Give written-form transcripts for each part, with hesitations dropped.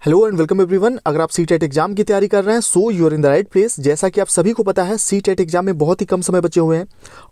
Hello and welcome everyone. अगर आप CTET exam की तैयारी कर रहे हैं so you are in the right place. जैसा कि आप सभी को पता है सीटेट एग्जाम में बहुत ही कम समय बचे हुए हैं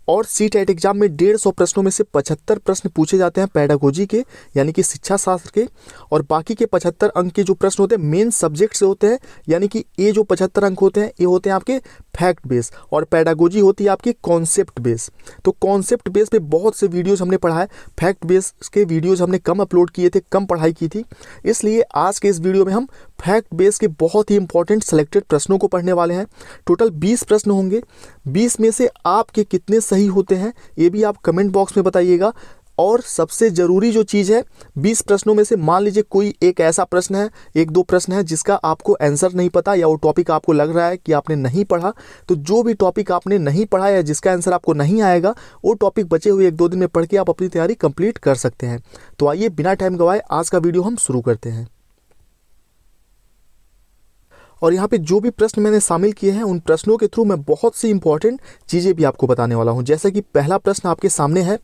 और सीटेट एग्जाम में 150 प्रश्नों में से 75 प्रश्न पूछे जाते हैं पेडागोजी के यानी कि शिक्षा शास्त्र के, और बाकी के 75 अंक के जो प्रश्न होते हैं मेन सब्जेक्ट से होते हैं, यानी कि ये जो 75 अंक होते हैं ये होते हैं आपके फैक्ट बेस और पेडागोजी होती है आपकी कॉन्सेप्ट बेस। तो कॉन्सेप्ट बेस पे बहुत से वीडियोज़ हमने पढ़ा है, फैक्ट बेस के वीडियोज़ हमने कम अपलोड किए थे, कम पढ़ाई की थी, इसलिए आज के इस वीडियो में हम फैक्ट बेस के बहुत ही इंपॉर्टेंट सेलेक्टेड प्रश्नों को पढ़ने वाले हैं। टोटल 20 प्रश्न होंगे, 20 में से आपके कितने सही होते हैं ये भी आप कमेंट बॉक्स में बताइएगा। और सबसे ज़रूरी जो चीज़ है, 20 प्रश्नों में से मान लीजिए कोई एक ऐसा प्रश्न है, एक दो प्रश्न है जिसका आपको आंसर नहीं पता या वो टॉपिक आपको लग रहा है कि आपने नहीं पढ़ा, तो जो भी टॉपिक आपने नहीं पढ़ा या जिसका आंसर आपको नहीं आएगा वो टॉपिक बचे हुए 1-2 दिन में पढ़ के आप अपनी तैयारी कंप्लीट कर सकते हैं। तो आइए बिना टाइम गवाए आज का वीडियो हम शुरू करते हैं। और यहाँ पे जो भी प्रश्न मैंने शामिल किए हैं उन प्रश्नों के थ्रू मैं बहुत सी इंपॉर्टेंट चीज़ें भी आपको बताने वाला हूँ। जैसे कि पहला प्रश्न आपके सामने है,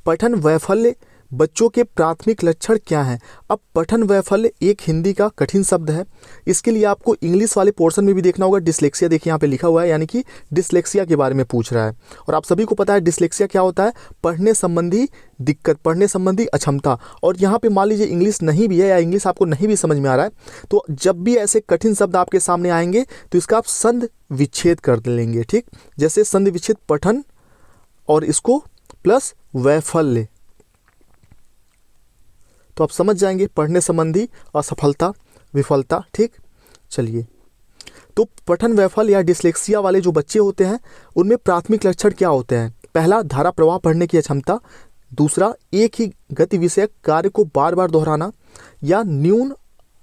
पठन वैफल्य बच्चों के प्राथमिक लक्षण क्या हैं। अब पठन वैफल्य एक हिंदी का कठिन शब्द है, इसके लिए आपको इंग्लिश वाले पोर्शन में भी देखना होगा। डिसलेक्सिया देखिए यहाँ पे लिखा हुआ है, यानी कि डिसलेक्सिया के बारे में पूछ रहा है। और आप सभी को पता है डिसलेक्सिया क्या होता है, पढ़ने संबंधी दिक्कत, पढ़ने संबंधी अक्षमता। और यहाँ पे मान लीजिए इंग्लिश नहीं भी है या इंग्लिश आपको नहीं भी समझ में आ रहा है, तो जब भी ऐसे कठिन शब्द आपके सामने आएंगे तो इसका आप संधि विच्छेद कर लेंगे। ठीक, जैसे संधि विच्छेद पठन और इसको प्लस वैफल्य, तो आप समझ जाएंगे पढ़ने संबंधी असफलता, विफलता। ठीक, चलिए, तो पठन वैफल्य या डिसलेक्सिया वाले जो बच्चे होते हैं उनमें प्राथमिक लक्षण क्या होते हैं। पहला, धारा प्रवाह पढ़ने की अक्षमता। दूसरा, एक ही गति विषयक कार्य को बार बार दोहराना या न्यून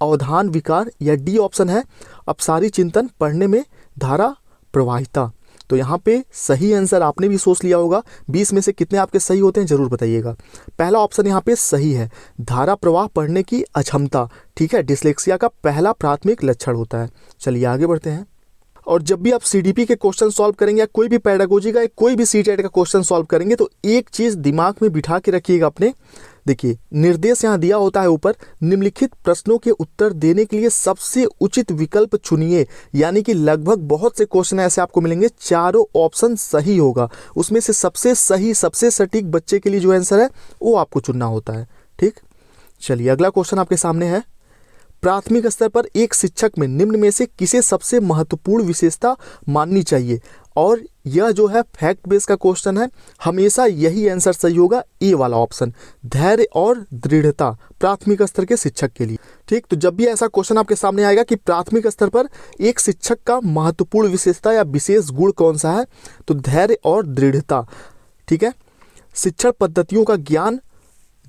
अवधान विकार, या डी ऑप्शन है अपसारी चिंतन, पढ़ने में धारा प्रवाहिता। तो यहाँ पे सही आंसर आपने भी सोच लिया होगा। 20 में से कितने आपके सही होते हैं जरूर बताइएगा। पहला ऑप्शन यहाँ पे सही है, धारा प्रवाह पढ़ने की अक्षमता। ठीक है, डिसलेक्सिया का पहला प्राथमिक लक्षण होता है। चलिए आगे बढ़ते हैं। और जब भी आप सीडीपी के क्वेश्चन सॉल्व करेंगे या कोई भी पेडागोजी का कोई भी सीटेट का क्वेश्चन सॉल्व करेंगे तो एक चीज़ दिमाग में बिठा के रखिएगा अपने। देखिए, निर्देश यहाँ दिया होता है ऊपर, निम्नलिखित प्रश्नों के उत्तर देने के लिए सबसे उचित विकल्प चुनिए। यानी कि लगभग बहुत से क्वेश्चन ऐसे आपको मिलेंगे, चारों ऑप्शन सही होगा, उसमें से सबसे सही सबसे सटीक बच्चे के लिए जो आंसर है वो आपको चुनना होता है। ठीक, चलिए अगला क्वेश्चन आपके सामने है, प्राथमिक स्तर पर एक शिक्षक में निम्न में से किसे सबसे महत्वपूर्ण विशेषता माननी चाहिए। और यह जो है फैक्ट बेस का क्वेश्चन है, हमेशा यही आंसर सही होगा, ए वाला ऑप्शन, धैर्य और दृढ़ता प्राथमिक स्तर के शिक्षक के लिए। ठीक, तो जब भी ऐसा क्वेश्चन आपके सामने आएगा कि प्राथमिक स्तर पर एक शिक्षक का महत्वपूर्ण विशेषता या विशेष गुण कौन सा है, तो धैर्य और दृढ़ता। ठीक है, शिक्षण पद्धतियों का ज्ञान,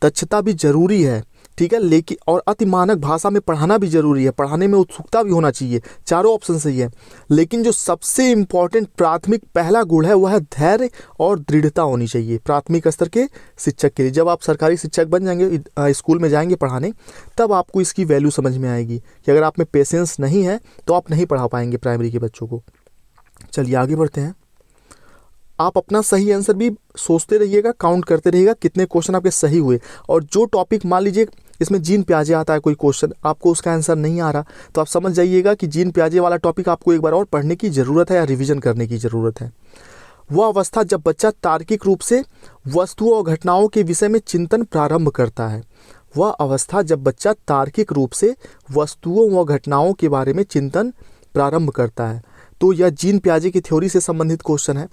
दक्षता भी जरूरी है। ठीक है, लेकिन और अति मानक भाषा में पढ़ाना भी जरूरी है, पढ़ाने में उत्सुकता भी होना चाहिए। चारों ऑप्शन सही है, लेकिन जो सबसे इंपॉर्टेंट प्राथमिक पहला गुण है वह है धैर्य और दृढ़ता होनी चाहिए प्राथमिक स्तर के शिक्षक के लिए। जब आप सरकारी शिक्षक बन जाएंगे, स्कूल में जाएंगे पढ़ाने, तब आपको इसकी वैल्यू समझ में आएगी कि अगर आप में पेशेंस नहीं है तो आप नहीं पढ़ा पाएंगे प्राइमरी के बच्चों को। चलिए आगे बढ़ते हैं। आप अपना सही आंसर भी सोचते रहिएगा, काउंट करते रहिएगा कितने क्वेश्चन आपके सही हुए। और जो टॉपिक मान लीजिए इसमें जीन प्याजे आता है कोई क्वेश्चन, आपको उसका आंसर नहीं आ रहा, तो आप समझ जाइएगा कि जीन प्याजे वाला टॉपिक आपको एक बार और पढ़ने की ज़रूरत है या रिवीजन करने की ज़रूरत है। वह अवस्था जब बच्चा तार्किक रूप से वस्तुओं और घटनाओं के विषय में चिंतन प्रारंभ करता है। वह अवस्था जब बच्चा तार्किक रूप से वस्तुओं व घटनाओं के बारे में चिंतन प्रारंभ करता है। तो यह जीन प्याजे की थ्योरी से संबंधित क्वेश्चन है।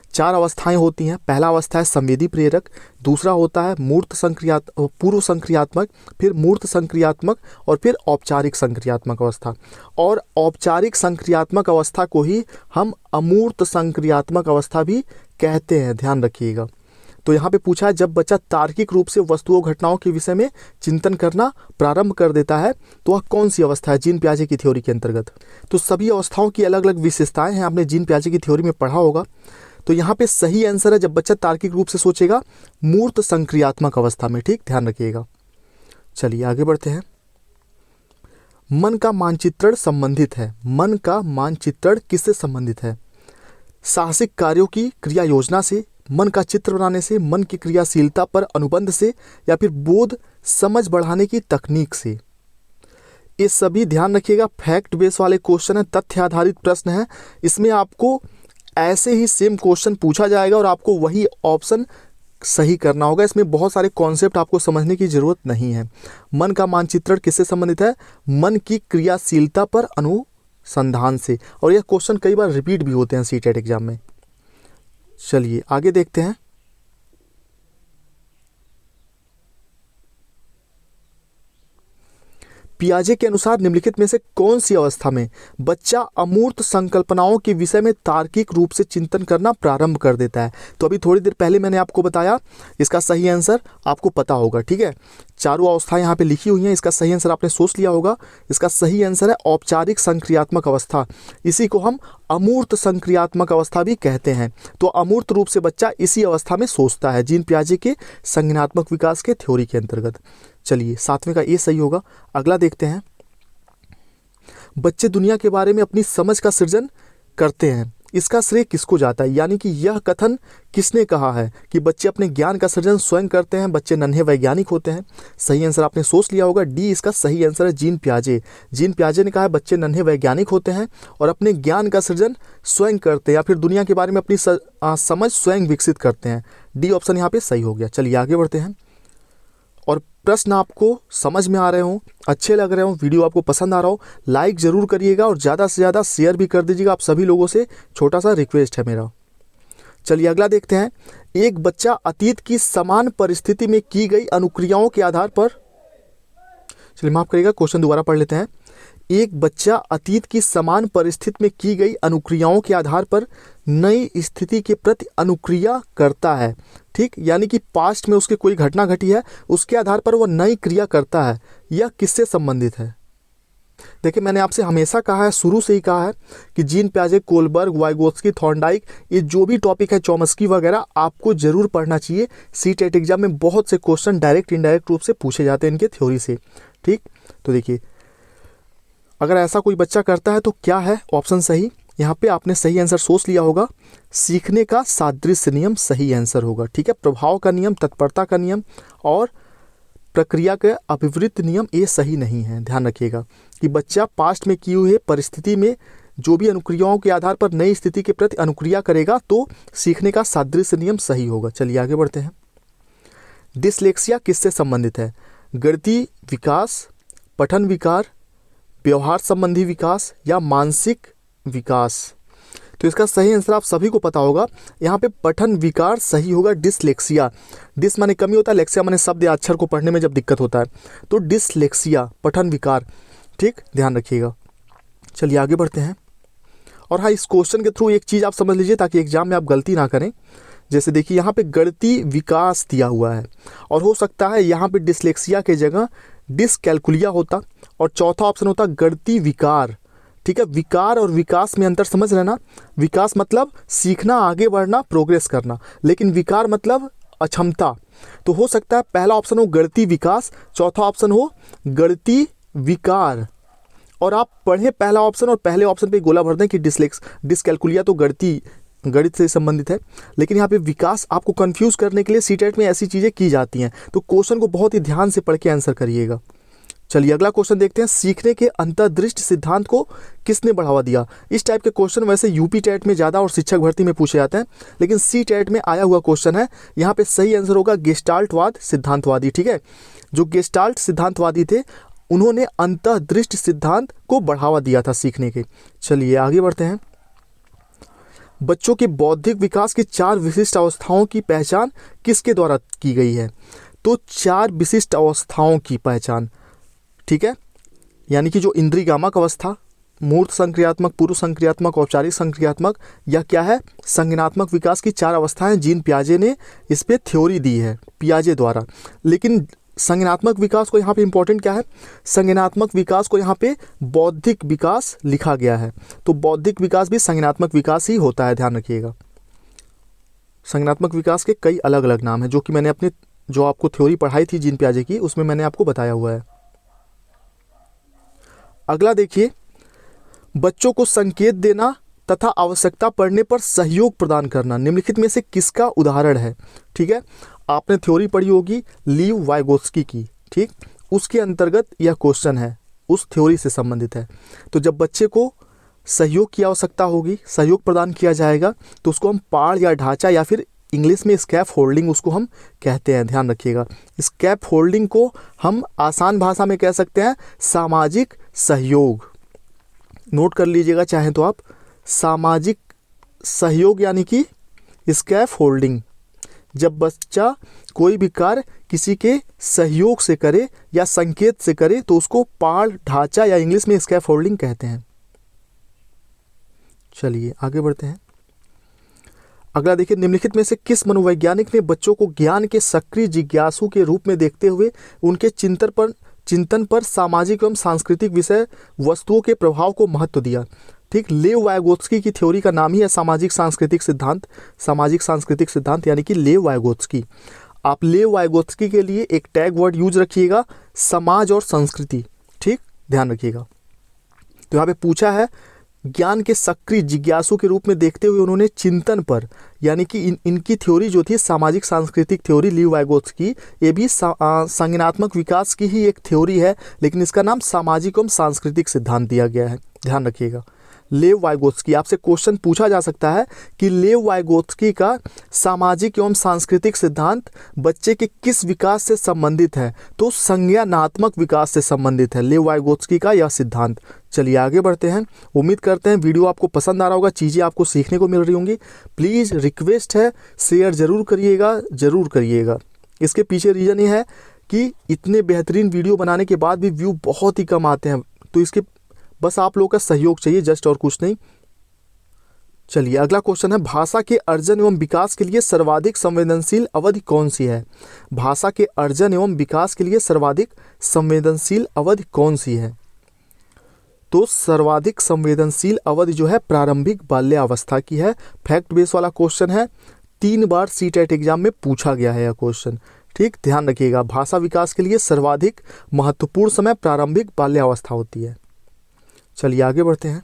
4 अवस्थाएं होती हैं। पहला अवस्था है संवेदी प्रेरक, दूसरा होता है पूर्व संक्रियात्मक, फिर मूर्त संक्रियात्मक और फिर औपचारिक संक्रियात्मक अवस्था। और औपचारिक संक्रियात्मक अवस्था को ही हम अमूर्त संक्रियात्मक अवस्था भी कहते हैं, ध्यान रखिएगा। तो यहाँ पे पूछा है जब बच्चा तार्किक रूप से वस्तुओं घटनाओं के विषय में चिंतन करना प्रारंभ कर देता है तो वह कौन सी अवस्था है जीन प्याजे की थ्योरी के अंतर्गत। तो सभी अवस्थाओं की अलग अलग विशेषताएं हैं, आपने जीन प्याजे की थ्योरी में पढ़ा होगा। तो यहाँ पे सही आंसर है जब बच्चा तार्किक रूप से सोचेगा मूर्त संक्रियात्मक अवस्था में। ठीक, ध्यान रखिएगा। चलिए आगे बढ़ते हैं। मन का मानचित्रण संबंधित है। मन का मानचित्रण किससे संबंधित है। साहसिक कार्यों की क्रिया योजना से, मन का चित्र बनाने से, मन की क्रियाशीलता पर अनुबंध से, या फिर बोध समझ बढ़ाने की तकनीक से। ये सभी ध्यान रखिएगा फैक्ट बेस वाले क्वेश्चन है, तथ्य आधारित प्रश्न है। इसमें आपको ऐसे ही सेम क्वेश्चन पूछा जाएगा और आपको वही ऑप्शन सही करना होगा। इसमें बहुत सारे कॉन्सेप्ट आपको समझने की ज़रूरत नहीं है। मन का मानचित्रण किससे संबंधित है? मन की क्रियाशीलता पर अनुसंधान से। और यह क्वेश्चन कई बार रिपीट भी होते हैं सीटेट एग्जाम में। चलिए आगे देखते हैं। पियाजे के अनुसार निम्नलिखित में से कौन सी अवस्था में बच्चा अमूर्त संकल्पनाओं के विषय में तार्किक रूप से चिंतन करना प्रारंभ कर देता है? तो अभी थोड़ी देर पहले मैंने आपको बताया, इसका सही आंसर आपको पता होगा। ठीक है, चारों अवस्थाएं यहाँ पे लिखी हुई हैं, इसका सही आंसर आपने सोच लिया होगा। इसका सही आंसर है औपचारिक संक्रियात्मक अवस्था। इसी को हम अमूर्त संक्रियात्मक अवस्था भी कहते हैं। तो अमूर्त रूप से बच्चा इसी अवस्था में सोचता है, जीन पियाजे के संज्ञानात्मक विकास के थ्योरी के अंतर्गत। चलिए 7वें का ये सही होगा। अगला देखते हैं। बच्चे दुनिया के बारे में अपनी समझ का सृजन करते हैं, इसका श्रेय किसको जाता है? यानी कि यह कथन किसने कहा है कि बच्चे अपने ज्ञान का सृजन स्वयं करते हैं, बच्चे नन्हे वैज्ञानिक होते हैं? सही आंसर आपने सोच लिया होगा, डी इसका सही आंसर है, जीन पियाजे। जीन पियाजे ने कहा है बच्चे नन्हे वैज्ञानिक होते हैं और अपने ज्ञान का सृजन स्वयं करते हैं, या फिर दुनिया के बारे में अपनी समझ स्वयं विकसित करते हैं। डी ऑप्शन यहाँ पे सही हो गया। चलिए आगे बढ़ते हैं। और प्रश्न आपको समझ में आ रहे हो, अच्छे लग रहे हो, वीडियो आपको पसंद आ रहा हो, लाइक ज़रूर करिएगा और ज़्यादा से ज़्यादा शेयर भी कर दीजिएगा। आप सभी लोगों से छोटा सा रिक्वेस्ट है मेरा। चलिए अगला देखते हैं। एक बच्चा अतीत की समान परिस्थिति में की गई अनुक्रियाओं के आधार पर, चलिए माफ़ करिएगा, क्वेश्चन दोबारा पढ़ लेते हैं। एक बच्चा अतीत की समान परिस्थिति में की गई अनुक्रियाओं के आधार पर नई स्थिति के प्रति अनुक्रिया करता है। ठीक, यानी कि पास्ट में उसके कोई घटना घटी है, उसके आधार पर वह नई क्रिया करता है। यह किससे संबंधित है? देखिए मैंने आपसे हमेशा कहा है, शुरू से ही कहा है कि जीन पियाजे, कोलबर्ग, वाइगोत्स्की, थॉर्नडाइक, ये जो भी टॉपिक है, चॉम्स्की वगैरह, आपको जरूर पढ़ना चाहिए। सीटेट एग्जाम में बहुत से क्वेश्चन डायरेक्ट इनडायरेक्ट रूप से पूछे जाते हैं इनके थ्योरी से। ठीक, तो देखिए अगर ऐसा कोई बच्चा करता है तो क्या है ऑप्शन सही? यहाँ पे आपने सही आंसर सोच लिया होगा, सीखने का सादृश्य नियम सही आंसर होगा। ठीक है, प्रभाव का नियम, तत्परता का नियम और प्रक्रिया के अभिवृत्त नियम ये सही नहीं है। ध्यान रखिएगा कि बच्चा पास्ट में की हुई परिस्थिति में जो भी अनुक्रियाओं के आधार पर नई स्थिति के प्रति अनुक्रिया करेगा तो सीखने का सादृश्य नियम सही होगा। चलिए आगे बढ़ते हैं। डिसलेक्सिया किससे संबंधित है? गणितीय विकास, पठन विकार, व्यवहार संबंधी विकास या मानसिक विकास? तो इसका सही आंसर आप सभी को पता होगा, यहाँ पे पठन विकार सही होगा। डिसलेक्सिया, डिस माने कमी होता है, लेक्सिया माने शब्द या अक्षर को पढ़ने में जब दिक्कत होता है, तो डिसलेक्सिया पठन विकार। ठीक, ध्यान रखिएगा। चलिए आगे बढ़ते हैं। और हाँ, इस क्वेश्चन के थ्रू एक चीज़ आप समझ लीजिए ताकि एग्जाम में आप गलती ना करें। जैसे देखिए यहाँ पे गणितीय विकास दिया हुआ है और हो सकता है यहाँ पे डिसलेक्सिया के जगह डिसकैलकुलिया होता और चौथा ऑप्शन होता गणितीय विकार। ठीक है, विकार और विकास में अंतर समझ लेना। विकास मतलब सीखना, आगे बढ़ना, प्रोग्रेस करना, लेकिन विकार मतलब अक्षमता। तो हो सकता है पहला ऑप्शन हो गणितीय विकास, चौथा ऑप्शन हो गणितीय विकार। और आप पढ़ें पहला ऑप्शन और पहले ऑप्शन पे गोला भर दें कि डिसकैलकुलिया तो गणित से संबंधित है, लेकिन यहाँ पे विकास आपको कंफ्यूज करने के लिए सीटेट में ऐसी चीज़ें की जाती हैं। तो क्वेश्चन को बहुत ही ध्यान से पढ़ के आंसर करिएगा। चलिए अगला क्वेश्चन देखते हैं। सीखने के अंतर्दृष्टि सिद्धांत को किसने बढ़ावा दिया? इस टाइप के क्वेश्चन वैसे यूपी टेट में ज़्यादा और शिक्षक भर्ती में पूछे जाते हैं, लेकिन सी टेट में आया हुआ क्वेश्चन है। यहाँ पे सही आंसर होगा गेस्टाल्टवाद सिद्धांतवादी। ठीक है, जो गेस्टाल्ट सिद्धांतवादी थे उन्होंने अंतर्दृष्टि सिद्धांत को बढ़ावा दिया था सीखने के। चलिए आगे बढ़ते हैं। बच्चों के बौद्धिक विकास की 4 विशिष्ट अवस्थाओं की पहचान किसके द्वारा की गई है? तो 4 विशिष्ट अवस्थाओं की पहचान, ठीक है, यानी कि जो इंद्रियगामक अवस्था, मूर्त संक्रियात्मक, पूर्व संक्रियात्मक, औपचारिक संक्रियात्मक, या क्या है संज्ञानात्मक विकास की 4 अवस्थाएं जीन पियाजे ने इस पे थ्योरी दी है पियाजे द्वारा। लेकिन संज्ञानात्मक विकास को यहाँ पे इंपॉर्टेंट क्या है? संज्ञानात्मक विकास को यहाँ पे बौद्धिक विकास लिखा गया है, तो बौद्धिक विकास भी संज्ञानात्मक विकास ही होता है। ध्यान रखिएगा, संज्ञानात्मक विकास के कई अलग अलग नाम हैं जो कि मैंने अपने जो आपको थ्योरी पढ़ाई थी जीन पियाजे की उसमें मैंने आपको बताया हुआ है। अगला देखिए, बच्चों को संकेत देना तथा आवश्यकता पड़ने पर सहयोग प्रदान करना निम्नलिखित में से किसका उदाहरण है? ठीक है, आपने थ्योरी पढ़ी होगी लीव वाइगोत्स्की की। ठीक, उसके अंतर्गत यह क्वेश्चन है। उस थ्योरी से संबंधित है। तो जब बच्चे को सहयोग की आवश्यकता होगी, सहयोग प्रदान किया जाएगा, तो उसको हम पाड़ या ढांचा या फिर इंग्लिश में स्कैफ होल्डिंग उसको हम कहते हैं, ध्यान रखिएगा। स्कैफ होल्डिंग को हम आसान भाषा में कह सकते हैं सामाजिक सहयोग। नोट कर लीजिएगा चाहें तो आप, सामाजिक सहयोग यानी कि स्कैफ होल्डिंग। जब बच्चा कोई भी कार्य किसी के सहयोग से करे या संकेत से करे तो उसको पाड़ ढांचा या इंग्लिश में स्कैफ होल्डिंग कहते हैं। चलिए आगे बढ़ते हैं। अगला देखिए, निम्नलिखित में से किस मनोवैज्ञानिक ने बच्चों को ज्ञान के सक्रिय जिज्ञासु के रूप में देखते हुए उनके चिंतन पर सामाजिक एवं सांस्कृतिक विषय वस्तुओं के प्रभाव को महत्व दिया? ठीक, लेव वाइगोत्स्की की थ्योरी का नाम ही है सामाजिक सांस्कृतिक सिद्धांत। सामाजिक सांस्कृतिक सिद्धांत यानी कि लेव वाइगोत्स्की। आप लेव वाइगोत्स्की के लिए एक टैग वर्ड यूज रखिएगा, समाज और संस्कृति। ठीक, ध्यान रखिएगा। तो यहाँ पे पूछा है ज्ञान के सक्रिय जिज्ञासु के रूप में देखते हुए उन्होंने चिंतन पर, यानी कि इनकी थ्योरी जो थी सामाजिक सांस्कृतिक थ्योरी लीव वाइगोत्स्की, ये भी संज्ञानात्मक विकास की ही एक थ्योरी है, लेकिन इसका नाम सामाजिक एवं सांस्कृतिक सिद्धांत दिया गया है, ध्यान रखिएगा। लेव वाइगोत्स्की, आपसे क्वेश्चन पूछा जा सकता है कि लेव वाइगोत्स्की का सामाजिक एवं सांस्कृतिक सिद्धांत बच्चे के किस विकास से संबंधित है? तो संज्ञानात्मक विकास से संबंधित है लेव वाइगोत्स्की का यह सिद्धांत। चलिए आगे बढ़ते हैं। उम्मीद करते हैं वीडियो आपको पसंद आ रहा होगा, चीज़ें आपको सीखने को मिल रही होंगी। प्लीज़ रिक्वेस्ट है, शेयर ज़रूर करिएगा। इसके पीछे रीज़न ये है कि इतने बेहतरीन वीडियो बनाने के बाद भी व्यू बहुत ही कम आते हैं, तो इसके बस आप लोगों का सहयोग चाहिए, जस्ट, और कुछ नहीं। चलिए अगला क्वेश्चन है, भाषा के अर्जन एवं विकास के लिए सर्वाधिक संवेदनशील अवधि कौन सी है? भाषा के अर्जन एवं विकास के लिए सर्वाधिक संवेदनशील अवधि कौन सी है? तो सर्वाधिक संवेदनशील अवधि जो है प्रारंभिक बाल्यावस्था की है। फैक्ट बेस वाला क्वेश्चन है, 3 बार सीटेट एग्जाम में पूछा गया है यह क्वेश्चन। ठीक, ध्यान रखिएगा। भाषा विकास के लिए सर्वाधिक महत्वपूर्ण समय प्रारंभिक बाल्यावस्था होती है। चलिए आगे बढ़ते हैं।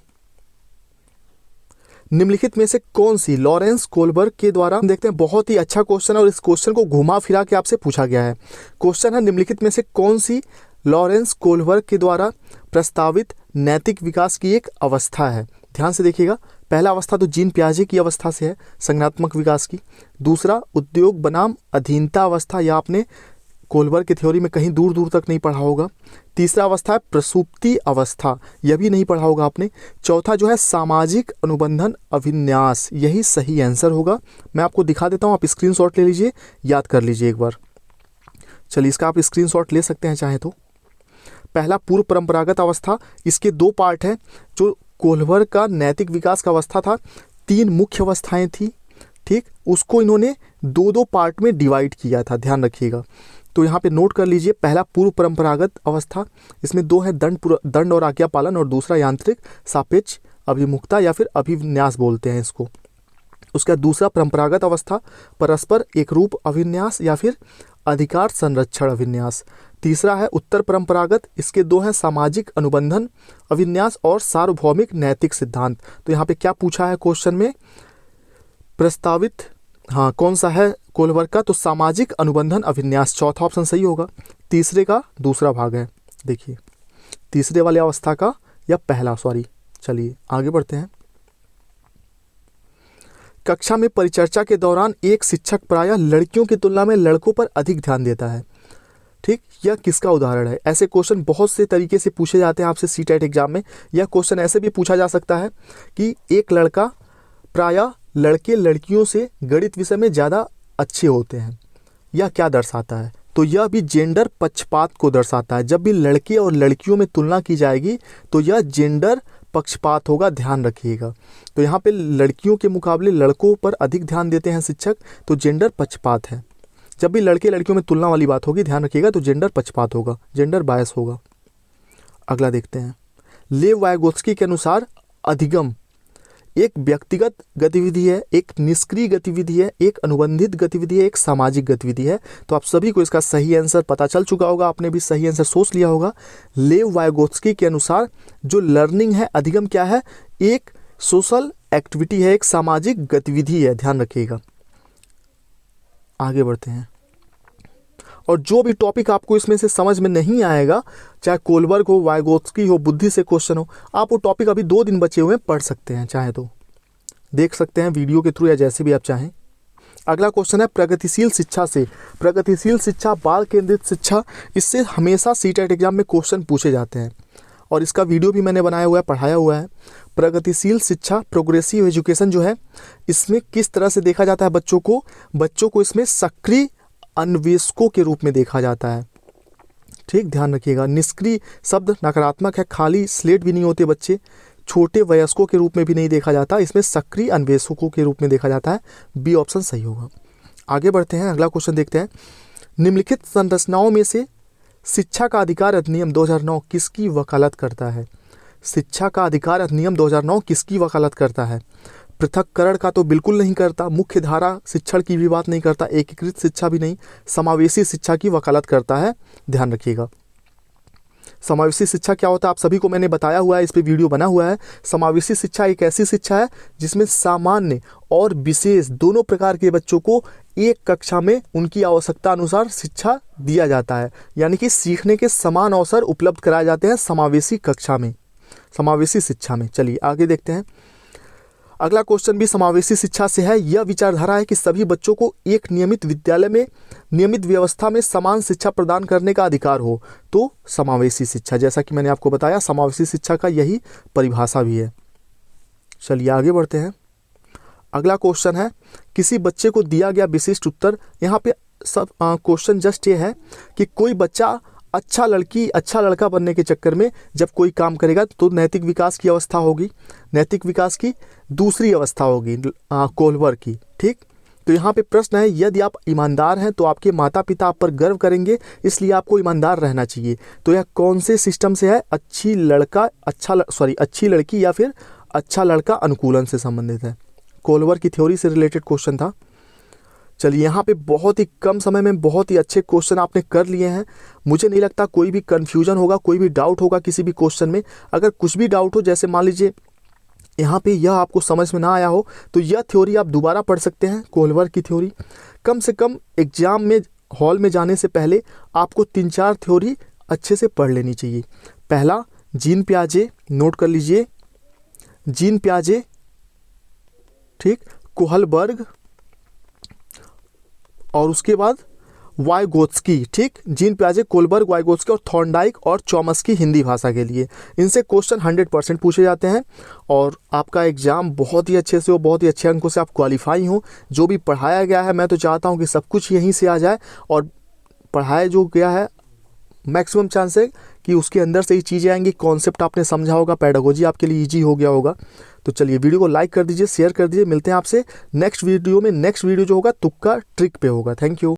निम्नलिखित में से कौन सी लॉरेंस कोलबर्ग के द्वारा, देखते हैं, बहुत ही अच्छा क्वेश्चन है और इस क्वेश्चन को घुमा फिरा के आपसे पूछा गया है। क्वेश्चन है, निम्नलिखित में से कौन सी लॉरेंस कोलबर्ग के द्वारा प्रस्तावित नैतिक विकास की एक अवस्था है? ध्यान से देखिएगा। पहला अवस्था तो जीन पियाजे की अवस्था से है, संज्ञानात्मक विकास की। दूसरा उद्योग बनाम अधीनता अवस्था, यह आपने कोलबर्ग की थ्योरी में कहीं दूर दूर तक नहीं पढ़ा होगा। तीसरा अवस्था है प्रसुप्ति अवस्था, यह भी नहीं पढ़ा होगा आपने। चौथा जो है सामाजिक अनुबंधन अभिन्यास, यही सही आंसर होगा। मैं आपको दिखा देता हूँ, आप स्क्रीनशॉट ले लीजिए, याद कर लीजिए एक बार। चलिए इसका आप स्क्रीनशॉट ले सकते हैं चाहे तो। पहला पूर्व परंपरागत अवस्था, इसके 2 पार्ट हैं। जो कोलबर्ग का नैतिक विकास का अवस्था था, 3 मुख्य अवस्थाएं थी। ठीक, उसको इन्होंने 2-2 पार्ट में डिवाइड किया था, ध्यान रखिएगा। तो यहाँ पे नोट कर लीजिए, पहला पूर्व परंपरागत अवस्था, इसमें 2 है, दंड और आज्ञा पालन, और दूसरा यांत्रिक सापेक्ष अभिमुखता या फिर अभिन्यास बोलते हैं इसको। उसका दूसरा परंपरागत अवस्था, परस्पर एकरूप अभिन्यास या फिर अधिकार संरक्षण अभिन्यास। तीसरा है उत्तर परंपरागत, इसके 2 हैं, सामाजिक अनुबंधन अभिन्यास और सार्वभौमिक नैतिक सिद्धांत। तो यहाँ पे क्या पूछा है क्वेश्चन में, प्रस्तावित, हाँ, कौन सा है कोलबर्ग का? तो सामाजिक अनुबंधन अभिन्यास, चौथा ऑप्शन सही होगा। तीसरे का दूसरा भाग है, देखिए तीसरे वाले अवस्था का या पहला, सॉरी। चलिए आगे बढ़ते हैं। कक्षा में परिचर्चा के दौरान एक शिक्षक प्रायः लड़कियों की तुलना में लड़कों पर अधिक ध्यान देता है। ठीक, यह किसका उदाहरण है? ऐसे क्वेश्चन बहुत से तरीके से पूछे जाते हैं आपसे सीटेट एग्जाम में। यह क्वेश्चन ऐसे भी पूछा जा सकता है कि एक लड़का प्रायः लड़के लड़कियों से गणित विषय में ज़्यादा अच्छे होते हैं, यह क्या दर्शाता है? तो यह भी जेंडर पक्षपात को दर्शाता है। जब भी लड़के और लड़कियों में तुलना की जाएगी तो यह जेंडर पक्षपात होगा, ध्यान रखिएगा। तो यहाँ पे लड़कियों के मुकाबले लड़कों पर अधिक ध्यान देते हैं शिक्षक, तो जेंडर पक्षपात है। जब भी लड़के लड़कियों में तुलना वाली बात होगी, ध्यान रखिएगा, तो जेंडर पक्षपात होगा, जेंडर बायस होगा। अगला देखते हैं। लेव वाइगोत्स्की के अनुसार अधिगम एक व्यक्तिगत गतिविधि है, एक निष्क्रिय गतिविधि है, एक अनुबंधित गतिविधि है, एक सामाजिक गतिविधि है। तो आप सभी को इसका सही आंसर पता चल चुका होगा, आपने भी सही आंसर सोच लिया होगा। लेव वाइगोत्स्की के अनुसार जो लर्निंग है, अधिगम क्या है? एक सोशल एक्टिविटी है, एक सामाजिक गतिविधि है, ध्यान रखिएगा। आगे बढ़ते हैं। और जो भी टॉपिक आपको इसमें से समझ में नहीं आएगा, चाहे कोलबर्ग हो, वाइगोत्स्की हो, बुद्धि से क्वेश्चन हो, आप वो टॉपिक अभी 2 दिन बचे हुए पढ़ सकते हैं, चाहे तो देख सकते हैं वीडियो के थ्रू या जैसे भी आप चाहें। अगला क्वेश्चन है प्रगतिशील शिक्षा से। प्रगतिशील शिक्षा, बाल केंद्रित शिक्षा, इससे हमेशा सीटेट एग्जाम में क्वेश्चन पूछे जाते हैं और इसका वीडियो भी मैंने बनाया हुआ है, पढ़ाया हुआ है। प्रगतिशील शिक्षा, प्रोग्रेसिव एजुकेशन जो है, इसमें किस तरह से देखा जाता है बच्चों को इसमें सक्रिय अन्वेषकों के रूप में देखा जाता है। ठीक, ध्यान रखिएगा। निष्क्रिय शब्द नकारात्मक है, खाली स्लेट भी नहीं होते बच्चे, छोटे वयस्कों के रूप में भी नहीं देखा जाता, इसमें सक्रिय अन्वेषकों के रूप में देखा जाता है। बी ऑप्शन सही होगा। आगे बढ़ते हैं, अगला क्वेश्चन देखते हैं। निम्नलिखित संरचनाओं में से शिक्षा का अधिकार अधिनियम 2009 किसकी वकालत करता है? शिक्षा का अधिकार अधिनियम 2009 किसकी वकालत करता है? पृथक्करण का तो बिल्कुल नहीं करता, मुख्य धारा शिक्षण की भी बात नहीं करता, एकीकृत शिक्षा भी नहीं, समावेशी शिक्षा की वकालत करता है। ध्यान रखिएगा। समावेशी शिक्षा क्या होता है आप सभी को मैंने बताया हुआ है, इस पे वीडियो बना हुआ है। समावेशी शिक्षा एक ऐसी शिक्षा है जिसमें सामान्य और विशेष दोनों प्रकार के बच्चों को एक कक्षा में उनकी आवश्यकता अनुसार शिक्षा दिया जाता है, यानी कि सीखने के समान अवसर उपलब्ध कराए जाते हैं समावेशी कक्षा में, समावेशी शिक्षा में। चलिए आगे देखते हैं। अगला क्वेश्चन भी समावेशी शिक्षा से है। यह विचारधारा है कि सभी बच्चों को एक नियमित विद्यालय में नियमित व्यवस्था में समान शिक्षा प्रदान करने का अधिकार हो, तो समावेशी शिक्षा, जैसा कि मैंने आपको बताया, समावेशी शिक्षा का यही परिभाषा भी है। चलिए आगे बढ़ते हैं। अगला क्वेश्चन है, किसी बच्चे को दिया गया विशिष्ट उत्तर। यहाँ पे सब क्वेश्चन जस्ट ये है कि कोई बच्चा अच्छा लड़का बनने के चक्कर में जब कोई काम करेगा तो नैतिक विकास की अवस्था होगी, नैतिक विकास की दूसरी अवस्था होगी कोलबर्ग की। ठीक, तो यहाँ पे प्रश्न है, यदि आप ईमानदार हैं तो आपके माता पिता आप पर गर्व करेंगे, इसलिए आपको ईमानदार रहना चाहिए। तो यह कौन से सिस्टम से है? अच्छी लड़की या फिर अच्छा लड़का अनुकूलन से संबंधित है। कोलबर्ग की थ्योरी से रिलेटेड क्वेश्चन था। चलिए, यहाँ पे बहुत ही कम समय में बहुत ही अच्छे क्वेश्चन आपने कर लिए हैं। मुझे नहीं लगता कोई भी कन्फ्यूजन होगा, कोई भी डाउट होगा किसी भी क्वेश्चन में। अगर कुछ भी डाउट हो, जैसे मान लीजिए यहाँ पे यह आपको समझ में ना आया हो, तो यह थ्योरी आप दोबारा पढ़ सकते हैं, कोलबर्ग की थ्योरी। कम से कम एग्जाम में हॉल में जाने से पहले आपको 3-4 थ्योरी अच्छे से पढ़ लेनी चाहिए। पहला जीन पियाजे, नोट कर लीजिए, जीन पियाजे, ठीक, कोहलबर्ग, और उसके बाद वाइगोत्स्की। ठीक, जीन पियाजे, कोलबर्ग, वाइगोत्स्की और थॉर्नडाइक और चॉम्स्की हिंदी भाषा के लिए। इनसे क्वेश्चन 100% पूछे जाते हैं और आपका एग्जाम बहुत ही अच्छे से हो, बहुत ही अच्छे अंकों से आप क्वालिफाई हो। जो भी पढ़ाया गया है, मैं तो चाहता हूं कि सब कुछ यहीं से आ जाए, और पढ़ाया जो गया है मैक्सिमम चांस है कि उसके अंदर से ही चीज़ें आएंगी। कॉन्सेप्ट आपने समझा होगा, पेडागोजी आपके लिए ईजी हो गया होगा। तो चलिए वीडियो को लाइक कर दीजिए, शेयर कर दीजिए। मिलते हैं आपसे नेक्स्ट वीडियो में। नेक्स्ट वीडियो जो होगा तुक्का ट्रिक पे होगा। Thank you.